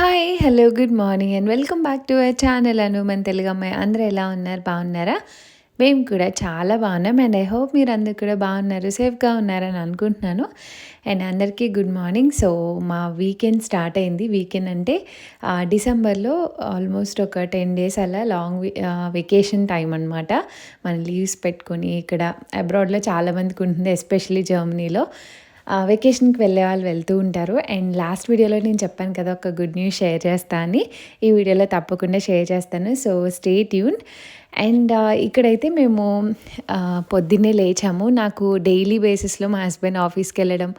Hi hello good morning and welcome back to our channel అను మన తెలుగు అమ్మాయి. అందరూ ఎలా ఉన్నారు, బాగున్నారా? మేము కూడా చాలా బాగున్నాం అండ్ ఐ హోప్ మీరు అందరు కూడా బాగున్నారు, సేఫ్గా ఉన్నారని అనుకుంటున్నాను. అండ్ అందరికీ గుడ్ మార్నింగ్. సో మా వీకెండ్ స్టార్ట్ అయింది. వీకెండ్ అంటే డిసెంబర్లో ఆల్మోస్ట్ ఒక 10 days అలా లాంగ్ వెకేషన్ టైం అనమాట. మనం లీవ్స్ పెట్టుకొని ఇక్కడ అబ్రాడ్లో చాలామందికి ఉంటుంది, ఎస్పెషల్లీ జర్మనీలో వెకేషన్కి వెళ్ళే వాళ్ళు వెళ్తూ ఉంటారు. అండ్ లాస్ట్ వీడియోలో నేను చెప్పాను కదా ఒక గుడ్ న్యూస్ షేర్ చేస్తా అని. ఈ వీడియోలో తప్పకుండా షేర్ చేస్తాను, సో స్టే ట్యూన్. అండ్ ఇక్కడైతే మేము పొద్దున్నే లేచాము. నాకు డైలీ బేసిస్లో మా హస్బెండ్ ఆఫీస్కి వెళ్ళడం,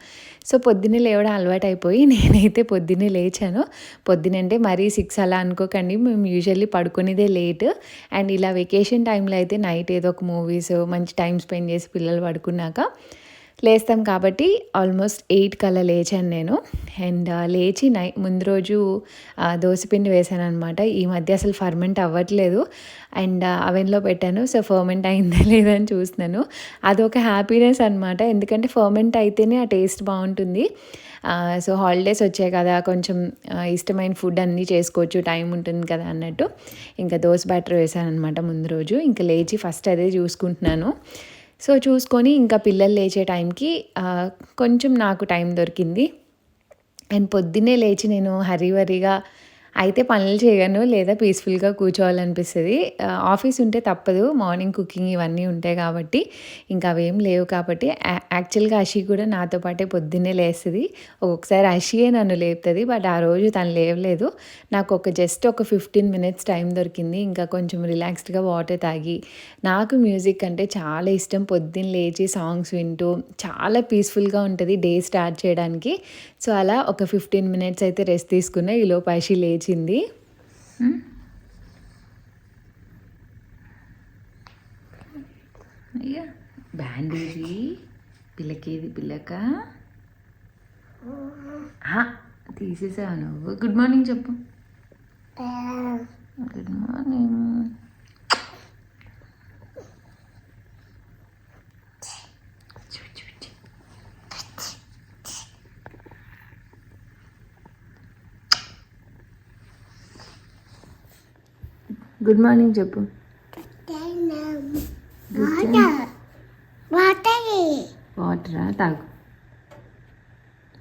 సో పొద్దున్నే లేవడం అలవాటు అయిపోయి నేనైతే పొద్దున్నే లేచాను. పొద్దునంటే మరీ 6 అలా అనుకోకండి, మేము యూజువల్లీ పడుకునేదే లేట్. అండ్ ఇలా వెకేషన్ టైంలో అయితే నైట్ ఏదో ఒక మూవీస్ మంచి టైం స్పెండ్ చేసి పిల్లలు పడుకున్నాక లేస్తాం కాబట్టి ఆల్మోస్ట్ 8 కల్లా లేచాను నేను. అండ్ లేచి ముందు రోజు దోసపిండి వేసాను అనమాట. ఈ మధ్య అసలు ఫర్మెంట్ అవ్వట్లేదు. అండ్ అవెన్లో పెట్టాను, సో ఫర్మెంట్ అయిందా లేదని చూస్తున్నాను. అదొక హ్యాపీనెస్ అనమాట, ఎందుకంటే ఫర్మెంట్ అయితేనే ఆ టేస్ట్ బాగుంటుంది. సో హాలిడేస్ వచ్చాయి కదా, కొంచెం ఇష్టమైన ఫుడ్ అన్నీ చేసుకోవచ్చు, టైం ఉంటుంది కదా అన్నట్టు ఇంకా దోశ బ్యాటర్ వేసాను అనమాట ముందు రోజు. ఇంకా లేచి ఫస్ట్ అదే చూసుకుంటున్నాను. సో చూసుకొని ఇంకా పిల్లలు లేచే టైంకి కొంచెం నాకు టైం దొరికింది. అండ్ పొద్దున్నే లేచి నేను హరీవరీగా అయితే పనులు చేయను, లేదా పీస్ఫుల్గా కూర్చోవాలనిపిస్తుంది. ఆఫీస్ ఉంటే తప్పదు, మార్నింగ్ కుకింగ్ ఇవన్నీ ఉంటాయి కాబట్టి, ఇంకా అవేం లేవు కాబట్టి. యాక్చువల్గా అషి కూడా నాతో పాటే పొద్దున్నే లేస్తుంది. ఒక్కొక్కసారి అషియే నన్ను లేపుతుంది, బట్ ఆ రోజు తను లేవలేదు. నాకు జస్ట్ ఒక 15 minutes టైం దొరికింది. ఇంకా కొంచెం రిలాక్స్డ్గా వాటర్ తాగి, నాకు మ్యూజిక్ అంటే చాలా ఇష్టం. పొద్దున్న లేచి సాంగ్స్ వింటూ చాలా పీస్ఫుల్గా ఉంటుంది డే స్టార్ట్ చేయడానికి. సో అలా ఒక 15 minutes అయితే రెస్ట్ తీసుకున్నా. ఈలోపు అషి లేచింది. అయ్యా బ్యాండేజీ పిల్లకేది, పిల్లక తీసేసావు నువ్వు. గుడ్ మార్నింగ్ చెప్పు. Good morning. గుడ్ మార్నింగ్ చెప్పు. వాటరా తాగు.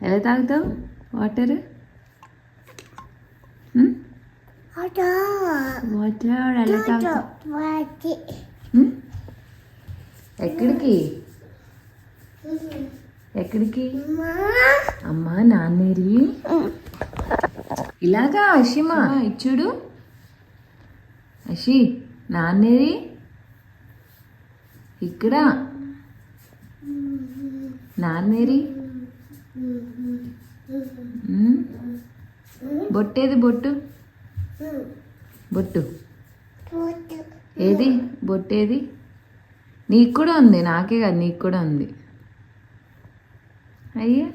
ఎలా తాగుతావు వాటర్? వాటర్ ఎలా తాగుతావు? ఎక్కడికి ఎక్కడికి? అమ్మా నాన్నేరి ఇలాగా అషిమా ఇచ్చుడు. అషి నాన్నేరి ఇక్కడ, నాన్నేరి బొట్టేది, బొట్టు బొట్టు ఏది, బొట్టేది? నీకు కూడా ఉంది, నాకే కాదు నీకు కూడా ఉంది. అయ్యా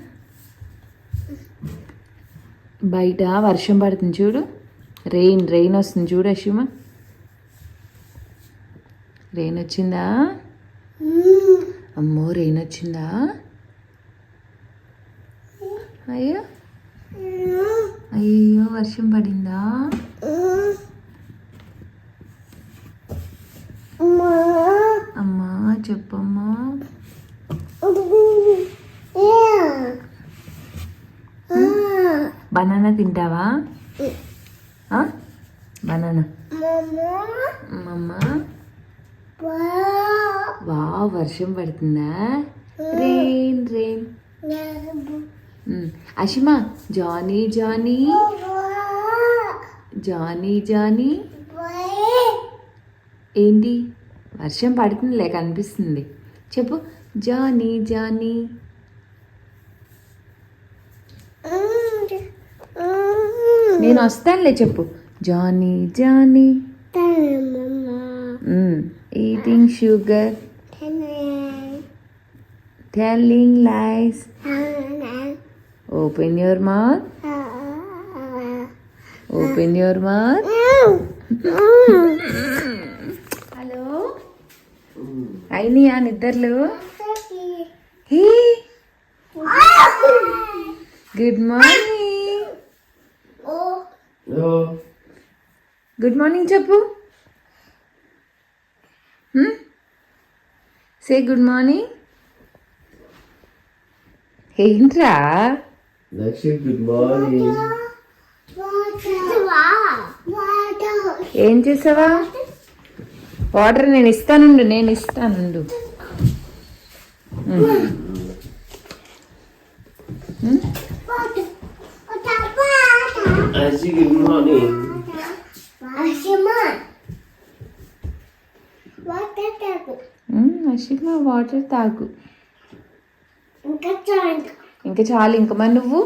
బయట వర్షం పడుతుంది చూడు, రెయిన్ వస్తుంది చూడు అషిమా. రెయిన్ వచ్చిందా? అమ్మో రెయిన్ వచ్చిందా? అయ్యో అయ్యో వర్షం పడిందా? అమ్మా చెప్పమ్మా. బనానా తింటావా? బనానా మమ్మా. వా వర్షం పడుతుందా? Rain rain. Ashima Johnny Johnny Johnny Johnny ఏంటి? వర్షం పడుతుందిలే, కనిపిస్తుంది. చెప్పు జానీ జానీ. నేను వస్తానులే చెప్పు. Johnny Johnny eating sugar, telling lies, open your mouth, open your mouth. Hello అయినాయా నిద్రలు? Hey good morning. Good morning చెప్పు. Say good morning. ఏంట్రా దక్షిత్ గుడ్ మార్నింగ్. ఏం చేసావా? వాటర్ నేను ఇస్తానుండు. Good morning. అషిమా వాటర్ తాగు. ఇంకా చాలు. ఇంకా మరి నువ్వు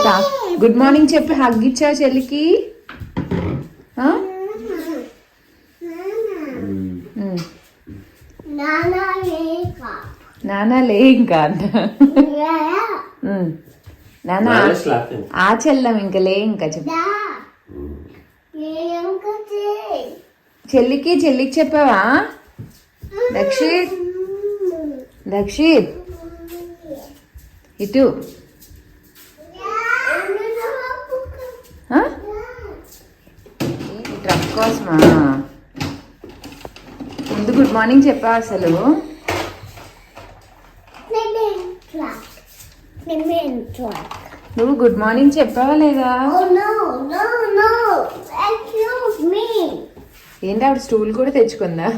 తాగు. గుడ్ మార్నింగ్ చెప్పి హగ్ ఇచ్చావు చెల్లికి. నానా లే ఇంకా అంట. నానా చెల్లం ఇంకా లే ఇంకా చెప్పు. చెల్లికి చెప్పావా? దక్షిత్ ఇటు ట్రక్ కోసమా? ముందు గుడ్ మార్నింగ్ చెప్పావా అసలు? నువ్వు గుడ్ మార్నింగ్ చెప్పావా లేదా? ఏంటి ఆవిడ స్టూల్ కూడా తెచ్చుకుందా?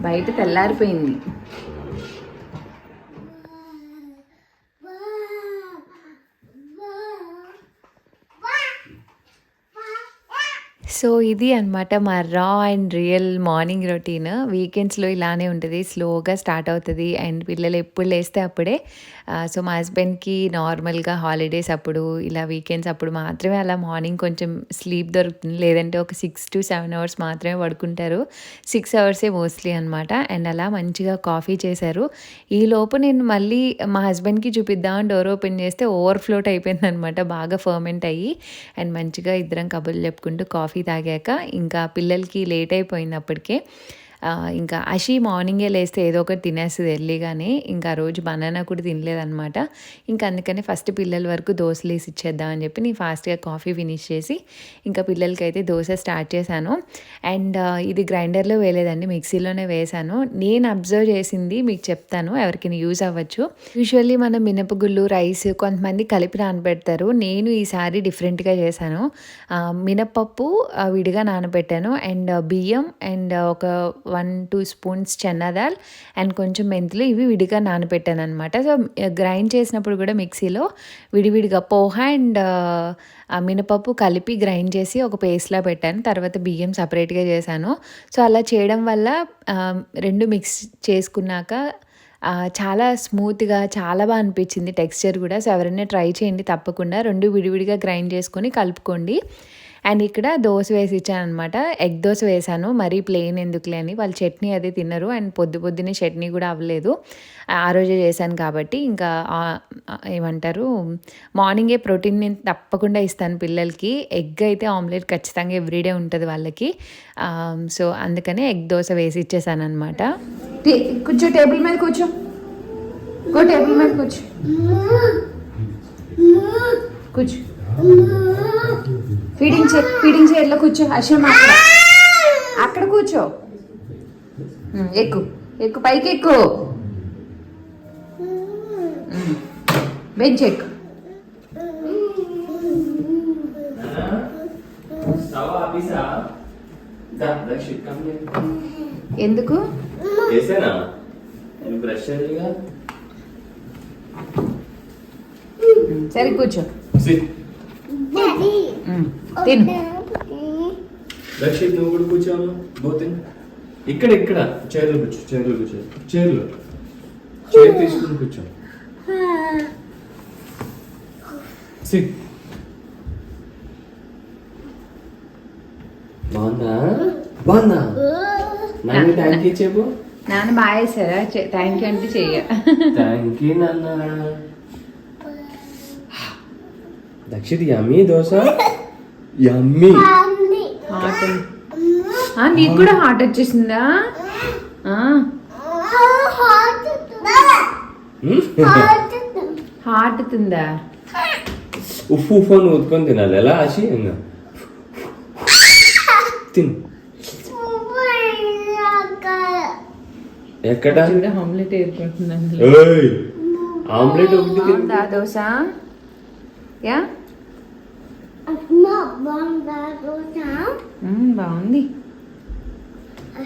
బయట తెల్లారిపోయింది. సో ఇది అనమాట మా రా అండ్ రియల్ మార్నింగ్ రొటీన్. వీకెండ్స్లో ఇలానే ఉంటుంది, స్లోగా స్టార్ట్ అవుతుంది అండ్ పిల్లలు ఎప్పుడు లేస్తే అప్పుడే. సో మా హస్బెండ్కి నార్మల్గా హాలిడేస్ అప్పుడు ఇలా వీకెండ్స్ అప్పుడు మాత్రమే అలా మార్నింగ్ కొంచెం స్లీప్ దొరుకుతుంది. లేదంటే ఒక 6 to 7 hours మాత్రమే పడుకుంటారు. 6 hours మోస్ట్లీ అనమాట. అండ్ అలా మంచిగా కాఫీ చేశారు. ఈ లోపు నేను మళ్ళీ మా హస్బెండ్కి చూపిద్దామని డోర్ ఓపెన్ చేస్తే ఓవర్ఫ్లోట్ అయిపోయింది అనమాట, బాగా ఫర్మెంట్ అయ్యి. అండ్ మంచిగా ఇద్దరం కబుర్లు చెప్పుకుంటూ కాఫీ తాగాక ఇంకా పిల్లలకి లేట్ అయిపోయింది అప్పటికే. ఇంకా అషి మార్నింగే లేస్తే ఏదో ఒకటి తినేస్తుంది ఎర్లీగానే. ఇంకా ఆ రోజు బనానా కూడా తినలేదనమాట. ఇంకా అందుకని ఫస్ట్ పిల్లల వరకు దోశలు వేసి ఇచ్చేద్దామని చెప్పి నేను ఫాస్ట్గా కాఫీ ఫినిష్ చేసి ఇంకా పిల్లలకి అయితే దోశ స్టార్ట్ చేశాను. అండ్ ఇది గ్రైండర్లో వేయలేదండి, మిక్సీలోనే వేసాను. నేను అబ్జర్వ్ చేసింది మీకు చెప్తాను, ఎవరికైనా యూజ్ అవ్వచ్చు. యూజువల్లీ మనం మినపగుళ్ళు, రైస్ కొంతమంది కలిపి నానబెడతారు. నేను ఈసారి డిఫరెంట్గా చేశాను. మినపప్పు విడిగా నానబెట్టాను అండ్ బియ్యం అండ్ ఒక 1-2 spoons చన్నా దాల్ అండ్ కొంచెం మెంతులు ఇవి విడిగా నానబెట్టాను అనమాట. సో గ్రైండ్ చేసినప్పుడు కూడా మిక్సీలో విడివిడిగా పోహ అండ్ మినపప్పు కలిపి గ్రైండ్ చేసి ఒక పేస్ట్లా పెట్టాను. తర్వాత బియ్యం సపరేట్గా చేశాను. సో అలా చేయడం వల్ల రెండు మిక్స్ చేసుకున్నాక చాలా స్మూత్గా చాలా బాగా అనిపించింది టెక్స్చర్ కూడా. సో ఎవరైనా ట్రై చేయండి తప్పకుండా. రెండు విడివిడిగా గ్రైండ్ చేసుకొని కలుపుకోండి. అండ్ ఇక్కడ దోశ వేసి ఇచ్చాను అనమాట. ఎగ్ దోశ వేసాను, మరీ ప్లెయిన్ ఎందుకులే అని. వాళ్ళు చట్నీ అదే తిన్నారు అండ్ పొద్దున్నే చట్నీ కూడా అవ్వలేదు, ఆ రోజే చేశాను కాబట్టి. ఇంకా ఏమంటారు, మార్నింగే ప్రోటీన్ నేను తప్పకుండా ఇస్తాను పిల్లలకి. ఎగ్ అయితే ఆమ్లెట్ ఖచ్చితంగా ఎవ్రీడే ఉంటుంది వాళ్ళకి. సో అందుకనే ఎగ్ దోశ వేసి ఇచ్చేసాను అనమాట. కూర్చో, టేబుల్ మీద కూర్చో, టేబుల్ మీద కూర్చో, ఫీడింగ్ చైర్లో కూర్చో. అషమ్ అక్కడ కూర్చో. ఎక్కు పైకి ఎక్కు. బెంచ్ ఎక్కు. ఎందుకు సరే కూర్చో, తిను. రక్షిత్ నువ్వు కూడా కూర్చోను. ఇక్కడ చైర్లో కూర్చో, చైర్ తీసుకుని కూర్చో. బాగుందా? నాన్న థ్యాంక్ యూ చెప్పు. నాన్న బాగా వేసారా? థ్యాంక్ యూ అంటే చెయ్య. థ్యాంక్ యూ నాన్న. దక్షిత్ యమ్మీ దోశ, యమ్మీ. నీకు కూడా హార్ట్ వచ్చేసిందా? హార్ట్ తిందా? ఉప్పు ఉప్పు అని ఊదుకొని తినాలి. ఎలా ఆశి తిను. ఎక్కడ ఆమ్లెట్ వేసుకుంటున్నాను. ఆమ్లెట్ ఒకటి బాగుందా దోశ? యా బాగుంది.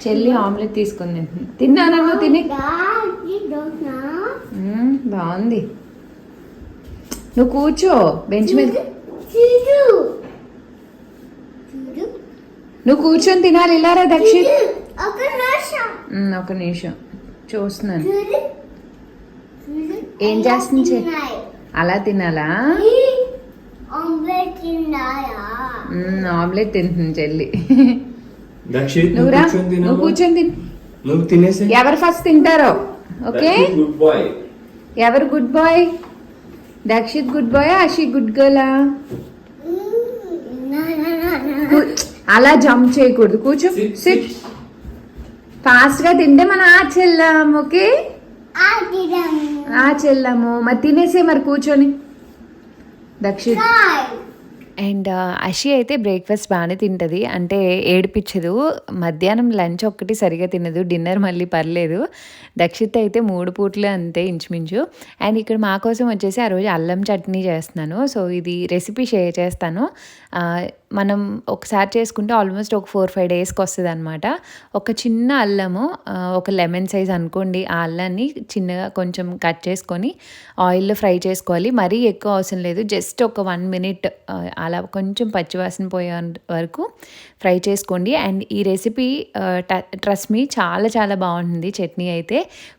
చెల్లి ఆమ్లెట్ తీసుకుంది. తిన్నాను నువ్వు తిని. బాగుంది. నువ్వు కూర్చో బెంచ్ మీద. నువ్వు కూర్చొని తినాలి. ఇలారా దక్షిత్. ఒక నిమిషం చూస్తున్నాను. ఏం చేస్తుంది? అలా తినాలా? ఆమ్లెట్ తింటుంది చెల్లి. నువ్వు కూర్చొని తిను. నువ్వు తినేసి ఎవరు ఫస్ట్ తింటారో. ఓకే, ఎవరు good boy? Dakshit good boy, Ashi good గర్లా? అలా జంప్ చేయకూడదు. కూర్చో, సిట్. ఫాస్ట్ గా తింటే మనం చెల్లాం. ఓకే, చెల్లాము. మరి తినేసే మరి కూర్చొని దక్షిత్. అండ్ అషి అయితే బ్రేక్ఫాస్ట్ బాగానే తింటుంది, అంటే ఏడిపించదు. మధ్యాహ్నం లంచ్ ఒక్కటి సరిగా తినదు, డిన్నర్ మళ్ళీ పర్లేదు. దక్షిత్ అయితే 3 పూటలు అంతే ఇంచుమించు. అండ్ ఇక్కడ మా కోసం వచ్చేసి ఆ రోజు అల్లం చట్నీ చేస్తున్నాను. సో ఇది రెసిపీ షేర్ చేస్తాను. మనం ఒకసారి చేసుకుంటే ఆల్మోస్ట్ ఒక 4-5 డేస్కి వస్తుంది అనమాట. ఒక చిన్న అల్లము, ఒక లెమన్ సైజ్ అనుకోండి, ఆ అల్లాన్ని చిన్నగా కొంచెం కట్ చేసుకొని ఆయిల్లో ఫ్రై చేసుకోవాలి. మరీ ఎక్కువ అవసరం లేదు, జస్ట్ ఒక 1 మినిట్ అలా కొంచెం పచ్చివాసన పోయే వరకు ఫ్రై చేసుకోండి. అండ్ ఈ రెసిపీ ట్రస్ట్ మీ చాలా చాలా బాగుంటుంది. చట్నీ అయితే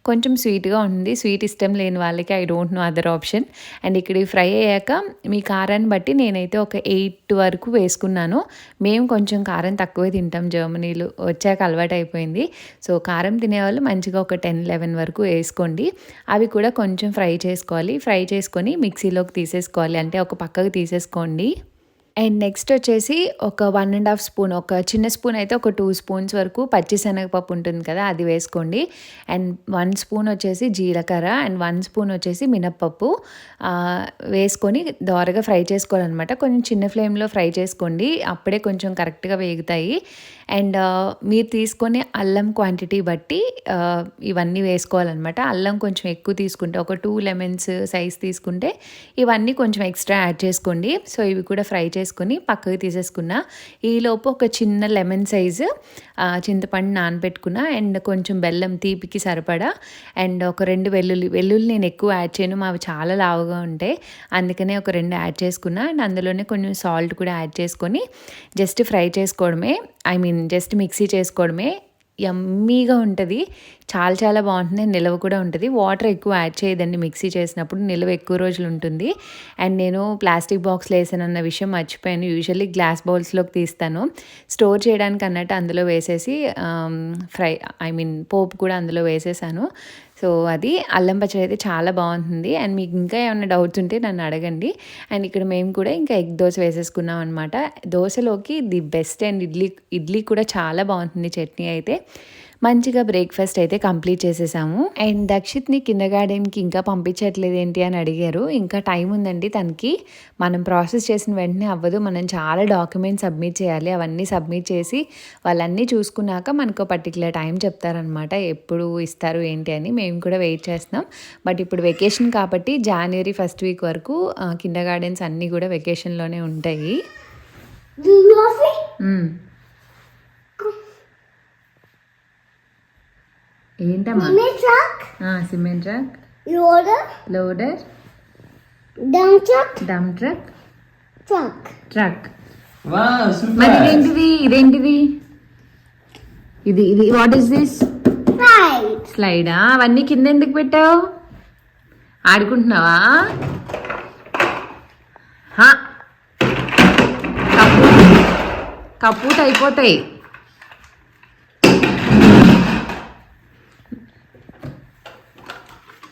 కొంచెం స్వీట్గా ఉంటుంది. స్వీట్ ఇష్టం లేని వాళ్ళకి I don't know other option. And ఇక్కడ ఫ్రై అయ్యాక మీ కారాన్ని బట్టి నేనైతే ఒక 8 వరకు వేసుకున్నాను. మేము కొంచెం కారం తక్కువే తింటాం, జర్మనీలో వచ్చాక అలవాటు అయిపోయింది. సో కారం తినేవాళ్ళు మంచిగా ఒక 10-11 వరకు వేసుకోండి. అవి కూడా కొంచెం ఫ్రై చేసుకోవాలి. ఫ్రై చేసుకొని మిక్సీలోకి తీసేసుకోవాలి, అంటే ఒక పక్కకు తీసేసుకోండి. అండ్ నెక్స్ట్ వచ్చేసి ఒక 1.5 స్పూన్, ఒక చిన్న స్పూన్ అయితే ఒక 2 స్పూన్స్ వరకు పచ్చిశనగపప్పు ఉంటుంది కదా, అది వేసుకోండి. అండ్ 1 స్పూన్ వచ్చేసి జీలకర్ర అండ్ 1 స్పూన్ వచ్చేసి మినప్పప్పు వేసుకొని దోరగా ఫ్రై చేసుకోవాలన్నమాట. కొంచెం చిన్న ఫ్లేమ్లో ఫ్రై చేసుకోండి, అప్పుడే కొంచెం కరెక్ట్గా వేగుతాయి. అండ్ మీరు తీసుకునే అల్లం క్వాంటిటీ బట్టి ఇవన్నీ వేసుకోవాలన్నమాట. అల్లం కొంచెం ఎక్కువ తీసుకుంటే ఒక 2 లెమన్స్ సైజ్ తీసుకుంటే ఇవన్నీ కొంచెం ఎక్స్ట్రా యాడ్ చేసుకోండి. సో ఇవి కూడా ఫ్రై చేసుకొని పక్కకు తీసేసుకున్నా. ఈలోపు ఒక చిన్న లెమన్ సైజు చింతపండు నానబెట్టుకున్నా. అండ్ కొంచెం బెల్లం తీపికి సరిపడా. అండ్ ఒక 2 వెల్లుల్లి నేను ఎక్కువ యాడ్ చేయను, మావి చాలా లావుగా ఉంటాయి, అందుకనే ఒక 2 యాడ్ చేసుకున్నా. అండ్ అందులోనే కొంచెం సాల్ట్ కూడా యాడ్ చేసుకొని జస్ట్ ఫ్రై చేసుకోవడమే, జస్ట్ మిక్సీ చేసుకోవడమే. యమ్మీగా ఉంటుంది, చాలా చాలా బాగుంటుంది. నిల్వ కూడా ఉంటుంది. వాటర్ ఎక్కువ యాడ్ చేయదండి మిక్సీ చేసినప్పుడు, నిల్వ ఎక్కువ రోజులు ఉంటుంది. అండ్ నేను ప్లాస్టిక్ బాక్స్లో వేసానన్న విషయం మర్చిపోయాను. యూజువల్లీ గ్లాస్ బౌల్స్లోకి తీస్తాను, స్టోర్ చేయడానికి అన్నట్టు అందులో వేసేసి పోపు కూడా అందులో వేసేసాను. సో అది అల్లం పచ్చడి అయితే చాలా బాగుంటుంది. అండ్ మీకు ఇంకా ఏమైనా డౌట్స్ ఉంటే నన్ను అడగండి. అండ్ ఇక్కడ మేము కూడా ఇంకా ఎగ్ దోశ వేసేసుకున్నాం అనమాట. దోశలోకి ది బెస్ట్. అండ్ ఇడ్లీ కూడా చాలా బాగుంటుంది చట్నీ అయితే. మంచిగా బ్రేక్ఫాస్ట్ అయితే కంప్లీట్ చేసేసాము. అండ్ దక్షిత్ని కిండర్గార్టెన్కి ఇంకా పంపించట్లేదు ఏంటి అని అడిగారు. ఇంకా టైం ఉందండి తనకి. మనం ప్రాసెస్ చేసిన వెంటనే అవ్వదు, మనం చాలా డాక్యుమెంట్స్ సబ్మిట్ చేయాలి. అవన్నీ సబ్మిట్ చేసి వాళ్ళన్నీ చూసుకున్నాక మనకు పర్టికులర్ టైం చెప్తారనమాట, ఎప్పుడు ఇస్తారు ఏంటి అని. మేము కూడా వెయిట్ చేస్తున్నాం. బట్ ఇప్పుడు వెకేషన్ కాబట్టి జనవరి 1st వీక్ వరకు కిండర్గార్టెన్స్ అన్నీ కూడా వెకేషన్లోనే ఉంటాయి. ఏంటమ్మా? సిమెంట్ ట్రక్, లోడర్, డమ్ ట్రక్, ట్రక్. మరి ఇదేంటిది? ఇది వాట్ ఈస్ దిస్? స్లైడా? అవన్నీ కింద ఎందుకు పెట్టావు? ఆడుకుంటున్నావా? కప్పూట్ అయిపోతాయి.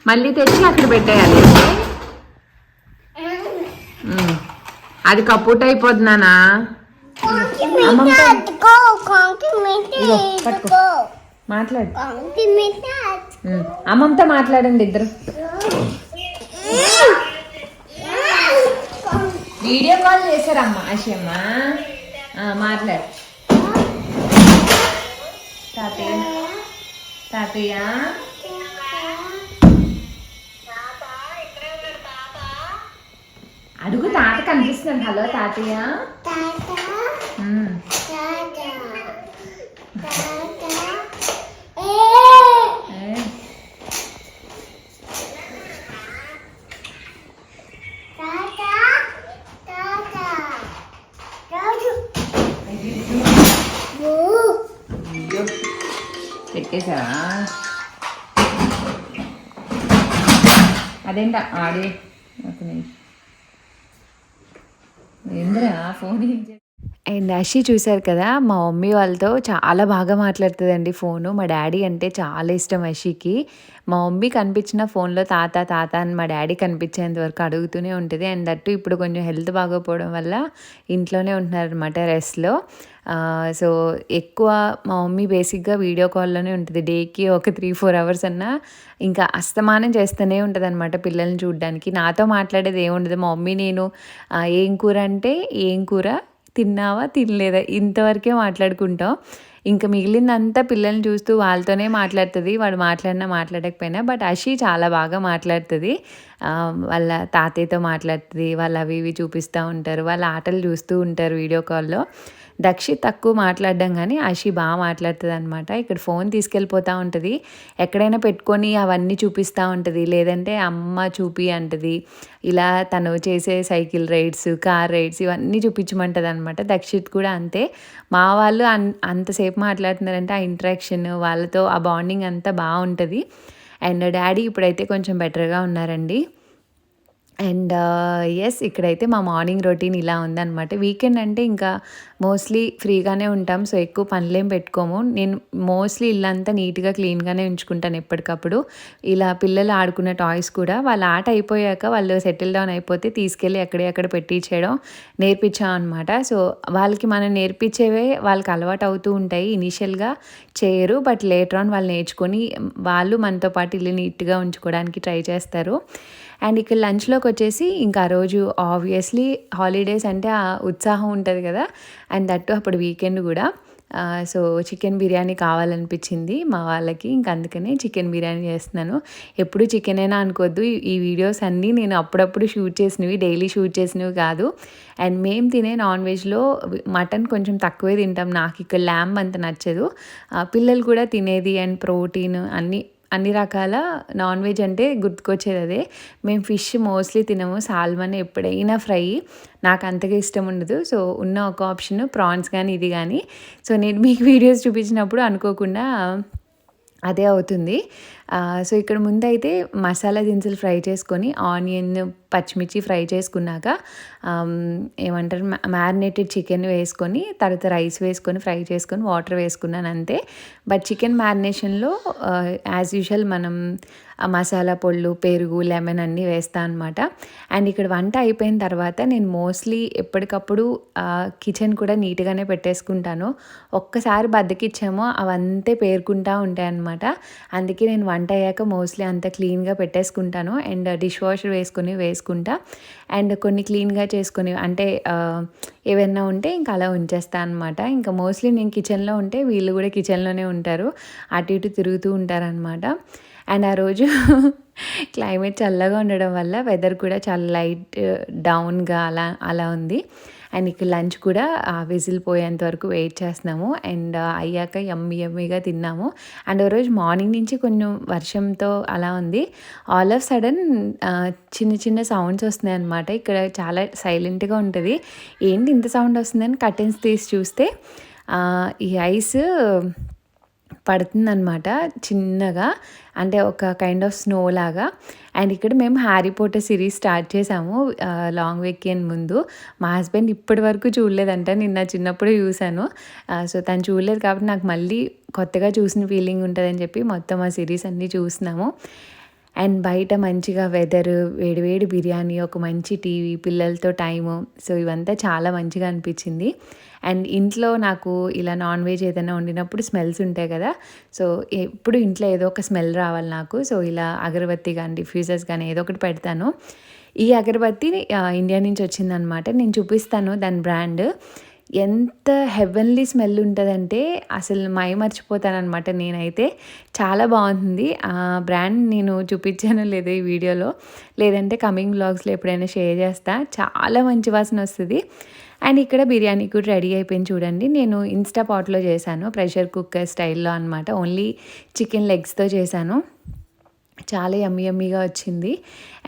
మళ్ళీ తెచ్చి అక్కడ పెట్టేయాలి. అది కప్పుట్ అయిపోతున్నానా? అమ్మమ్మతో అట్టుకో కొంకి మిట్టి ఇదిగో, పట్టుకో. ఇట్టుకో మాట్లాడు. కొంకి మిట్టి అమ్మమ్మతో మాట్లాడండి ఇద్దరు. వీడియో కాల్ చేశారమ్మా ఆశయమ్మ. మాట్లాడు. తాతయ్య తాతయ్య అడుగు. తాత కనిపిస్తున్నాడు. హలో తాతయ్య. తాత ఉమ్. తాత తాత ఏ ఏ. తాత తాత రాజు ఓ అయ్యో. పెట్టేశారా? అదేంట ఆడే ఏంద్రా ఫోన్. అండ్ అషి చూశారు కదా, మా మమ్మీ వాళ్ళతో చాలా బాగా మాట్లాడుతుందండి ఫోను. మా డాడీ అంటే చాలా ఇష్టం అషికి. మా మమ్మీ కనిపించిన ఫోన్లో తాత తాత అని మా డాడీ కనిపించేంత వరకు అడుగుతూనే ఉంటుంది. అండ్ దట్టు ఇప్పుడు కొంచెం హెల్త్ బాగోపోవడం వల్ల ఇంట్లోనే ఉంటున్నారనమాట, రెస్ట్లో. సో ఎక్కువ మా మమ్మీ బేసిక్గా వీడియో కాల్లోనే ఉంటుంది. డేకి ఒక 3-4 అవర్స్ అన్నా ఇంకా అస్తమానం చేస్తూనే ఉంటుంది అనమాట పిల్లల్ని చూడడానికి. నాతో మాట్లాడేది ఏముండదు. మా మమ్మీ నేను ఏం కూర అంటే ఏం కూర, తిన్నావా తినలేదా, ఇంతవరకే మాట్లాడుకుంటాం. ఇంకా మిగిలిందంతా పిల్లల్ని చూస్తూ వాళ్ళతోనే మాట్లాడుతుంది, వాడు మాట్లాడినా మాట్లాడకపోయినా. బట్ అషి చాలా బాగా మాట్లాడుతుంది. వాళ్ళ తాతయ్యతో మాట్లాడుతుంది, వాళ్ళు అవి ఇవి చూపిస్తూ ఉంటారు, వాళ్ళ ఆటలు చూస్తూ ఉంటారు వీడియో కాల్లో. దక్షిత్ తక్కువ మాట్లాడడం కానీ అషి బాగా మాట్లాడుతుంది అనమాట. ఇక్కడ ఫోన్ తీసుకెళ్ళిపోతూ ఉంటుంది, ఎక్కడైనా పెట్టుకొని అవన్నీ చూపిస్తూ ఉంటుంది, లేదంటే అమ్మ చూపి అంటుంది. ఇలా తను చేసే సైకిల్ రైడ్స్, కార్ రైడ్స్ ఇవన్నీ చూపించమంటుంది అనమాట. దక్షిత్ కూడా అంతే. మా వాళ్ళు అంతసేపు మాట్లాడుతున్నారంటే ఆ ఇంటరాక్షన్, వాళ్ళతో ఆ బాండింగ్ అంతా బాగుంటుంది. అండ్ డాడీ ఇప్పుడైతే కొంచెం బెటర్గా ఉన్నారండి. అండ్ ఎస్, ఇక్కడైతే మా మార్నింగ్ రొటీన్ ఇలా ఉందన్నమాట. వీకెండ్ అంటే ఇంకా మోస్ట్లీ ఫ్రీగానే ఉంటాం, సో ఎక్కువ పనులేం పెట్టుకోము. నేను మోస్ట్లీ ఇల్లంతా నీట్గా క్లీన్గానే ఉంచుకుంటాను ఎప్పటికప్పుడు. ఇలా పిల్లలు ఆడుకున్న టాయ్స్ కూడా వాళ్ళ ఆట అయిపోయాక, వాళ్ళు సెటిల్ డౌన్ అయిపోతే తీసుకెళ్ళి ఎక్కడెక్కడ పెట్టించేయడం నేర్పించాం అనమాట. సో వాళ్ళకి మనం నేర్పించేవే వాళ్ళకి అలవాటు అవుతూ ఉంటాయి. ఇనీషియల్గా చేయరు, బట్ లేటర్ ఆన్ వాళ్ళు నేర్చుకొని వాళ్ళు మనతో పాటు ఇల్లు నీట్గా ఉంచుకోవడానికి ట్రై చేస్తారు. అండ్ ఇక్కడ లంచ్లోకి వచ్చేసి ఇంకా ఆ రోజు ఆబ్వియస్లీ హాలిడేస్ అంటే ఆ ఉత్సాహం ఉంటుంది కదా, అండ్ దట్టు అప్పుడు వీకెండ్ కూడా. సో చికెన్ బిర్యానీ కావాలనిపించింది మా వాళ్ళకి, ఇంక అందుకనే చికెన్ బిర్యానీ చేస్తున్నాను. ఎప్పుడు చికెనేనా అనుకోవద్దు, ఈ వీడియోస్ అన్నీ నేను అప్పుడప్పుడు షూట్ చేసినవి, డైలీ షూట్ చేసినవి కాదు. అండ్ మేము తినే నాన్ వెజ్లో మటన్ కొంచెం తక్కువే తింటాం. నాకు ఇక్కడ ల్యాంబ్ అంత నచ్చదు. పిల్లలు కూడా తినేది అండ్ ప్రోటీన్ అన్ని రకాల నాన్ వెజ్ అంటే గుర్తుకొచ్చేది అదే. మేము ఫిష్ మోస్ట్లీ తినము, సాల్మన్ ఎప్పుడైనా ఫ్రై, నాకు అంతగా ఇష్టం ఉండదు. సో ఉన్న ఒక ఆప్షన్ ప్రాన్స్ కానీ ఇది కానీ. సో నేను మీకు వీడియోస్ చూపించినప్పుడు అనుకోకుండా అదే అవుతుంది. సో ఇక్కడ ముందైతే మసాలా దినుసులు ఫ్రై చేసుకొని, ఆనియన్ పచ్చిమిర్చి ఫ్రై చేసుకున్నాక ఏమంటారు మ్యారినేటెడ్ చికెన్ వేసుకొని, తర్వాత రైస్ వేసుకొని ఫ్రై చేసుకొని వాటర్ వేసుకున్నాను అంతే. బట్ చికెన్ మ్యారినేషన్లో యాజ్ యూజువల్ మనం మసాలా పొళ్ళు, పెరుగు, లెమన్ అన్నీ వేస్తాను అనమాట. అండ్ ఇక్కడ వంట అయిపోయిన తర్వాత నేను మోస్ట్లీ ఎప్పటికప్పుడు కిచెన్ కూడా నీట్గానే పెట్టేసుకుంటాను. ఒక్కసారి బద్దకిచ్చామో అవంతే పేరుకుంటూ ఉంటాయి అనమాట. అందుకే నేను వంట అయ్యాక మోస్ట్లీ అంత క్లీన్గా పెట్టేసుకుంటాను. అండ్ డిష్ వాషర్ వేసుకుంటా. అండ్ కొన్ని క్లీన్గా చేసుకొని అంటే ఏవైనా ఉంటే ఇంకా అలా ఉంచేస్తాను అనమాట. ఇంకా మోస్ట్లీ నేను కిచెన్లో ఉంటే వీళ్ళు కూడా కిచెన్లోనే ఉంటారు, అటు ఇటు తిరుగుతూ ఉంటారనమాట. అండ్ ఆ రోజు క్లైమేట్ చల్లగా ఉండడం వల్ల వెదర్ కూడా చాలా లైట్ డౌన్గా అలా ఉంది. అండ్ ఇక్కడ లంచ్ కూడా విజిల్ పోయేంత వరకు వెయిట్ చేస్తున్నాము. అండ్ అయ్యాక యమ్మీగా తిన్నాము. అండ్ ఓ రోజు మార్నింగ్ నుంచి కొంచెం వర్షంతో అలా ఉంది. ఆల్ ఆఫ్ సడన్ చిన్న సౌండ్స్ వస్తున్నాయి అనమాట. ఇక్కడ చాలా సైలెంట్గా ఉంటుంది. ఏంటి ఇంత సౌండ్ వస్తుందని కర్టెన్స్ తీసి చూస్తే ఈ ఐస్ పడుతుందనమాట చిన్నగా, అంటే ఒక కైండ్ ఆఫ్ స్నో లాగా. అండ్ ఇక్కడ మేము హ్యారీ పోటర్ సిరీస్ స్టార్ట్ చేసాము లాంగ్ వీకెండ్ ముందు. మా హస్బెండ్ ఇప్పటి వరకు చూడలేదంట, నిన్న చిన్నప్పుడే చూశాను. సో తను చూడలేదు కాబట్టి నాకు మళ్ళీ కొత్తగా చూసిన ఫీలింగ్ ఉంటుందని చెప్పి మొత్తం ఆ సిరీస్ అన్నీ చూసినాము. అండ్ బయట మంచిగా వెదరు, వేడివేడి బిర్యానీ, ఒక మంచి టీవీ, పిల్లలతో టైము. సో ఇవంతా చాలా మంచిగా అనిపించింది. అండ్ ఇంట్లో నాకు ఇలా నాన్ వెజ్ ఏదైనా వండినప్పుడు స్మెల్స్ ఉంటాయి కదా, సో ఎప్పుడు ఇంట్లో ఏదో ఒక స్మెల్ రావాలి నాకు. సో ఇలా అగరబత్తి కానీ డిఫ్యూజర్స్ కానీ ఏదో ఒకటి పెడతాను. ఈ అగరబత్తి ఇండియా నుంచి వచ్చిందనమాట. నేను చూపిస్తాను దాని బ్రాండ్. ఎంత హెవెన్లీ స్మెల్ ఉంటుందంటే అసలు మైమర్చిపోతానమాట నేనైతే. చాలా బాగుంటుంది. ఆ బ్రాండ్ నేను చూపించానో లేదో ఈ వీడియోలో, లేదంటే కమింగ్ వ్లాగ్స్లో ఎప్పుడైనా షేర్ చేస్తా. చాలా మంచి వాసన వస్తుంది. అండ్ ఇక్కడ బిర్యానీ కూడా రెడీ అయిపోయింది చూడండి. నేను ఇన్స్టా పాట్లో చేశాను, ప్రెషర్ కుక్కర్ స్టైల్లో అనమాట. ఓన్లీ చికెన్ లెగ్స్తో చేశాను. చాలా యమ్మీగా వచ్చింది.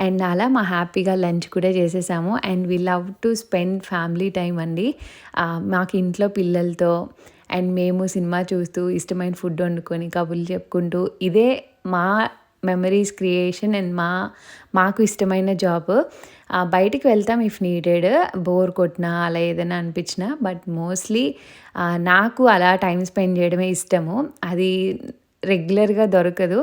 అండ్ అలా మా హ్యాపీగా లంచ్ కూడా చేసేసాము. And we love to spend family time అండి. మాకు ఇంట్లో పిల్లలతో అండ్ మేము సినిమా చూస్తూ ఇష్టమైన ఫుడ్ వండుకొని కబుర్లు చెప్పుకుంటూ, ఇదే మా మెమరీస్ క్రియేషన్ అండ్ మాకు ఇష్టమైన జాబ్. బయటికి వెళ్తాం ఇఫ్ నీడెడ్, బోర్ కొట్టినా అలా ఏదైనా అనిపించినా. బట్ మోస్ట్లీ నాకు అలా టైం స్పెండ్ చేయడమే ఇష్టము. అది రెగ్యులర్గా దొరకదు.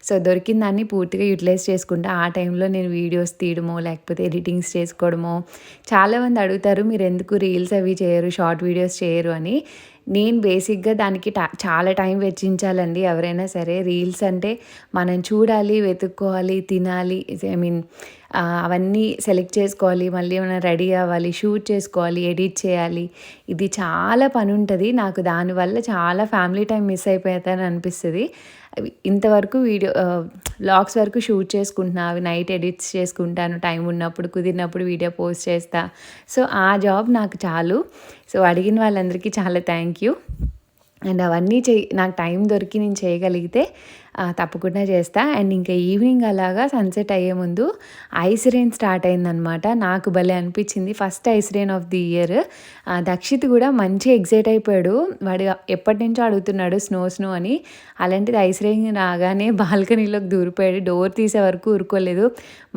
సో దొరికిన దాన్ని పూర్తిగా యూటిలైజ్ చేసుకుంటా. ఆ టైంలో నేను వీడియోస్ తీయడమో లేకపోతే ఎడిటింగ్స్ చేసుకోవడమో. చాలామంది అడుగుతారు, మీరు ఎందుకు రీల్స్ అవి చేయరు, షార్ట్ వీడియోస్ చేయరు అని. నేను బేసిక్గా దానికి చాలా టైం వెచ్చించాలండి ఎవరైనా సరే. రీల్స్ అంటే మనం చూడాలి, వెతుక్కోవాలి, తినాలి, ఐ మీన్ అవన్నీ సెలెక్ట్ చేసుకోవాలి, మళ్ళీ మనం రెడీ అవ్వాలి, షూట్ చేసుకోవాలి, ఎడిట్ చేయాలి. ఇది చాలా పని ఉంటుంది. నాకు దానివల్ల చాలా ఫ్యామిలీ టైం మిస్ అయిపోతానని అనిపిస్తుంది. ఇంతవరకు వ్లాగ్స్ వరకు షూట్ చేసుకుంటున్నా, అవి నైట్ ఎడిట్స్ చేసుకుంటాను, టైం ఉన్నప్పుడు కుదిరినప్పుడు వీడియో పోస్ట్ చేస్తా. సో ఆ జాబ్ నాకు చాలు. సో అడిగిన వాళ్ళందరికీ చాలా థ్యాంక్ యూ. అండ్ అవన్నీ నాకు టైం దొరికి నేను చేయగలిగితే తప్పకుండా చేస్తా. అండ్ ఇంకా ఈవినింగ్ అలాగా సన్సెట్ అయ్యే ముందు ఐస్ రెయిన్ స్టార్ట్ అయిందనమాట. నాకు భలే అనిపించింది, first ice rain of the year. Dakshit కూడా మంచి ఎగ్జైట్ అయిపోయాడు. వాడు ఎప్పటి నుంచో అడుగుతున్నాడు స్నో అని. అలాంటిది ఐస్ రెయిన్ రాగానే బాల్కనీలోకి దూరిపోయాడు. డోర్ తీసే వరకు ఊరుకోలేదు.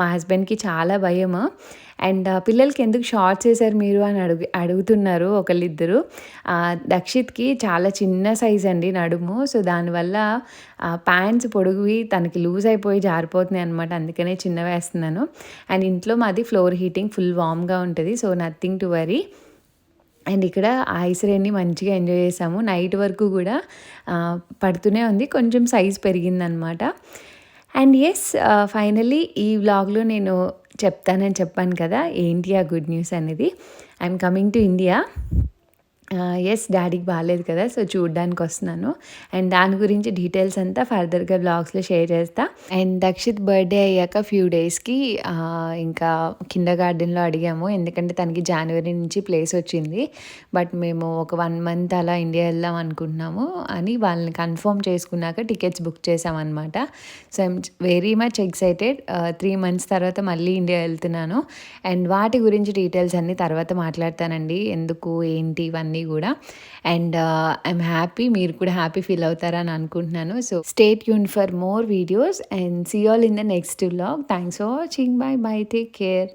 మా హస్బెండ్కి చాలా భయం. అండ్ పిల్లలకి ఎందుకు షార్ట్స్ వేసారు మీరు అని అడుగుతున్నారు ఒకళ్ళిద్దరు. దక్షిత్కి చాలా చిన్న సైజ్ అండి నడుము. సో దానివల్ల ప్యాంట్స్ పొడుగువి తనకి లూజ్ అయిపోయి జారిపోతున్నాయి అనమాట. అందుకనే చిన్న వేస్తున్నాను. అండ్ ఇంట్లో మాది ఫ్లోర్ హీటింగ్, ఫుల్ వామ్గా ఉంటుంది. So nothing to worry. And ఇక్కడ ఐస్ రెయిన్ని మంచిగా ఎంజాయ్ చేసాము. నైట్ వరకు కూడా పడుతూనే ఉంది, కొంచెం సైజ్ పెరిగిందనమాట. అండ్ ఎస్, ఫైనలీ ఈ వ్లాగ్లో నేను చెప్తానని చెప్పాను కదా, ఏంటి ఆ గుడ్ న్యూస్ అనేది. I'm coming to India. Yes, డాడీకి బాగాలేదు కదా, సో చూడ్డానికి వస్తున్నాను. అండ్ దాని గురించి డీటెయిల్స్ అంతా ఫర్దర్గా బ్లాగ్స్లో షేర్ చేస్తా. అండ్ దక్షిత్ బర్త్డే అయ్యాక ఫ్యూ డేస్కి ఇంకా కిండర్ గార్డెన్లో అడిగాము, ఎందుకంటే తనకి జనవరి నుంచి ప్లేస్ వచ్చింది. బట్ మేము ఒక 1 month అలా ఇండియా వెళ్దాం అనుకుంటున్నాము అని వాళ్ళని కన్ఫర్మ్ చేసుకున్నాక టికెట్స్ బుక్ చేసామన్నమాట. So I'm very much excited. 3 months తర్వాత మళ్ళీ ఇండియా వెళ్తున్నాను. అండ్ వాటి గురించి డీటెయిల్స్ అన్నీ తర్వాత మాట్లాడతానండి, ఎందుకు ఏంటి ఇవన్నీ కూడా. అండ్ ఐఎమ్ హ్యాపీ, మీరు కూడా హ్యాపీ ఫీల్ అవుతారని అనుకుంటున్నాను. So stay tune for more videos and see all in the next vlog. Thanks for watching. Bye bye, take care.